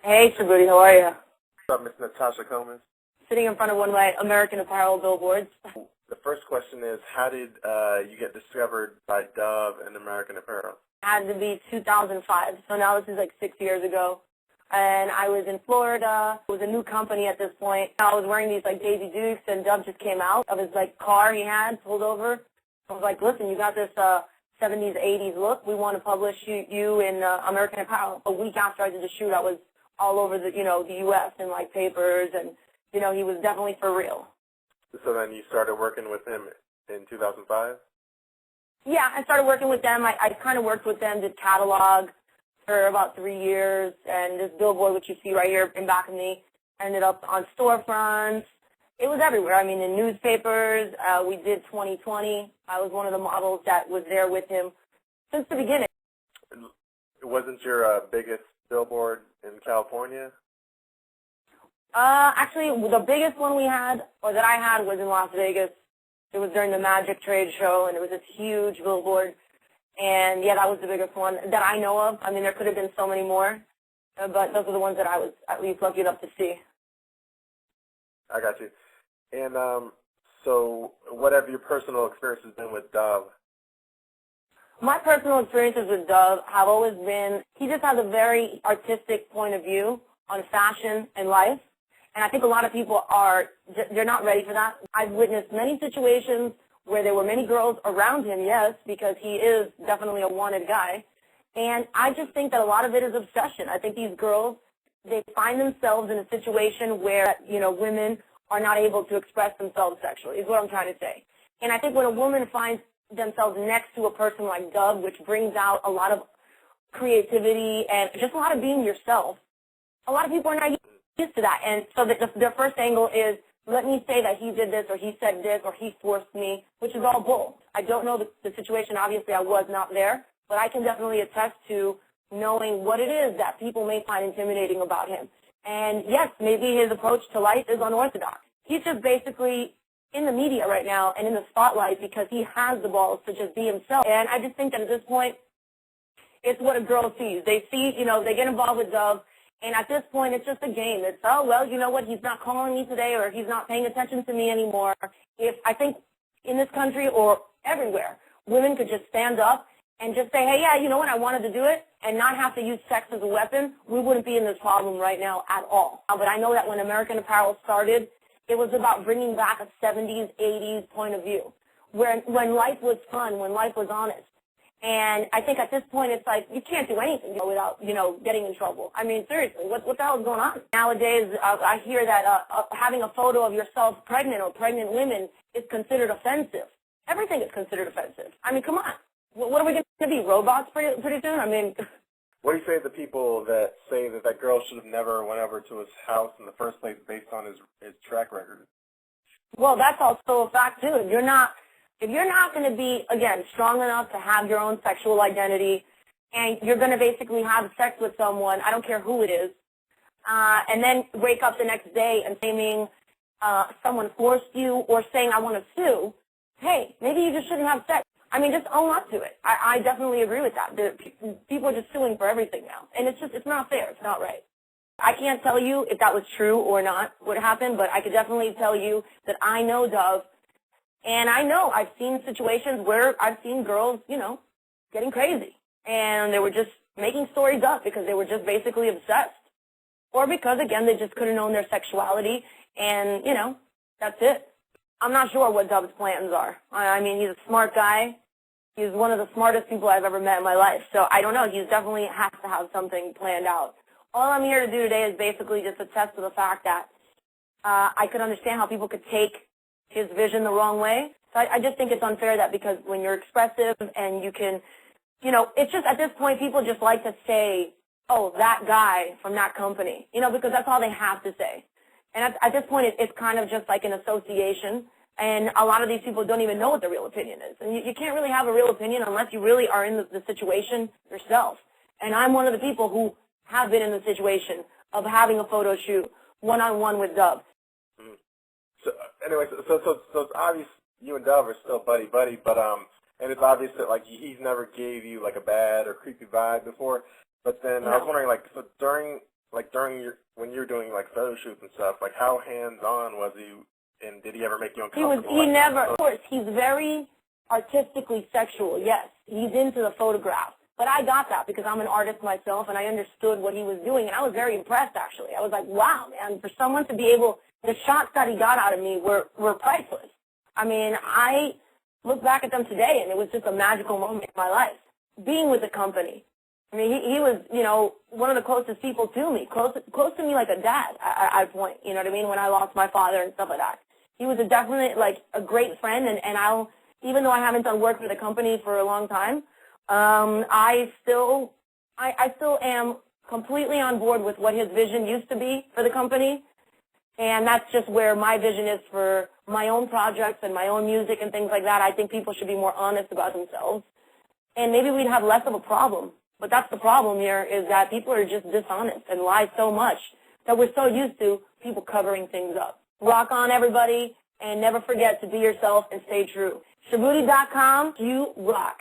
Hey, Sabrina, how are you? What's up, Miss Natasha Komis? Sitting in front of one of my American Apparel billboards. The first question is, how did you get discovered by Dove and American Apparel? It had to be 2005, so now this is like 6 years ago. And I was in Florida. It was a new company at this point. I was wearing these like Daisy Dukes, and Dove just came out of his like car he had pulled over. I was like, listen, you got this 70s, 80s look. We want to publish you in American Apparel. A week after I did the shoot, I was all over the U.S. in like papers, and he was definitely for real. So then you started working with him in 2005? Yeah, I started working with them. I kind of worked with them, did catalog for about 3 years, and this billboard, which you see right here in back of me, ended up on storefronts. It was everywhere. I mean, in newspapers. We did 2020. I was one of the models that was there with him since the beginning. It wasn't your biggest billboard in California? Actually, the biggest one we had, or that I had, was in Las Vegas. It was during the Magic Trade Show, and it was this huge billboard. And, yeah, that was the biggest one that I know of. I mean, there could have been so many more, but those are the ones that I was at least lucky enough to see. I got you. And so what have your personal experiences been with Dove? My personal experiences with Dove have always been, he just has a very artistic point of view on fashion and life. And I think a lot of people they're not ready for that. I've witnessed many situations where there were many girls around him, yes, because he is definitely a wanted guy. And I just think that a lot of it is obsession. I think these girls, they find themselves in a situation where, women are not able to express themselves sexually, is what I'm trying to say. And I think when a woman finds themselves next to a person like Dove, which brings out a lot of creativity and just a lot of being yourself, a lot of people are not used to that. And so the first angle is, let me say that he did this or he said this or he forced me, which is all bull. I don't know the situation. Obviously, I was not there, but I can definitely attest to knowing what it is that people may find intimidating about him. And, yes, maybe his approach to life is unorthodox. He's just basically in the media right now and in the spotlight because he has the balls to just be himself. And I just think that at this point, it's what a girl sees. They see, they get involved with Dove. And at this point, it's just a game. It's, oh, well, you know what, he's not calling me today or he's not paying attention to me anymore. If I think in this country or everywhere, women could just stand up and just say, hey, yeah, you know what, I wanted to do it, and not have to use sex as a weapon, we wouldn't be in this problem right now at all. But I know that when American Apparel started, it was about bringing back a 70s, 80s point of view, when life was fun, when life was honest. And I think at this point, it's like, you can't do anything without, getting in trouble. I mean, seriously, what the hell is going on? Nowadays, I hear that having a photo of yourself pregnant or pregnant women is considered offensive. Everything is considered offensive. I mean, come on. What are we going to be, robots pretty soon? I mean... What do you say to the people that say that girl should have never went over to his house in the first place based on his track record? Well, that's also a fact, too. If you're not going to be, again, strong enough to have your own sexual identity and you're going to basically have sex with someone, I don't care who it is, and then wake up the next day and claiming someone forced you or saying, I want to sue, hey, maybe you just shouldn't have sex. I mean, just own up to it. I definitely agree with that. People are just suing for everything now. And it's not fair. It's not right. I can't tell you if that was true or not, what happened, but I could definitely tell you that I know Dove. And I know I've seen situations where I've seen girls, getting crazy. And they were just making stories up because they were just basically obsessed. Or because, again, they just couldn't own their sexuality. And, that's it. I'm not sure what Dove's plans are. I mean, he's a smart guy. He's one of the smartest people I've ever met in my life. So I don't know. He definitely has to have something planned out. All I'm here to do today is basically just attest to the fact that I could understand how people could take his vision the wrong way. So I just think it's unfair that because when you're expressive and you can, it's just at this point people just like to say, oh, that guy from that company, because that's all they have to say. And at this point it's kind of just like an association, and a lot of these people don't even know what their real opinion is. And you can't really have a real opinion unless you really are in the situation yourself. And I'm one of the people who have been in the situation of having a photo shoot one-on-one with Dove. So anyway, so it's obvious you and Dove are still buddy-buddy, but and it's obvious that like he's never gave you like a bad or creepy vibe before. But then I was wondering, like, so during when you're doing like photo shoots and stuff, like how hands-on was he, and did he ever make you He uncomfortable? never, of course, he's very artistically sexual, yes. He's into the photograph. But I got that because I'm an artist myself, and I understood what he was doing, and I was very impressed, actually. I was like, wow, man, for someone to be able, the shots that he got out of me were priceless. I mean, I look back at them today, and it was just a magical moment in my life. Being with the company. I mean, he was, you know, one of the closest people to me, close to me like a dad at a point, you know what I mean, when I lost my father and stuff like that. He was definitely, like, a great friend, and I'll, even though I haven't done work for the company for a long time, I still am completely on board with what his vision used to be for the company, and that's just where my vision is for my own projects and my own music and things like that. I think people should be more honest about themselves, and maybe we'd have less of a problem. But that's the problem here, is that people are just dishonest and lie so much that we're so used to people covering things up. Rock on, everybody, and never forget to be yourself and stay true. Shaboody.com, you rock.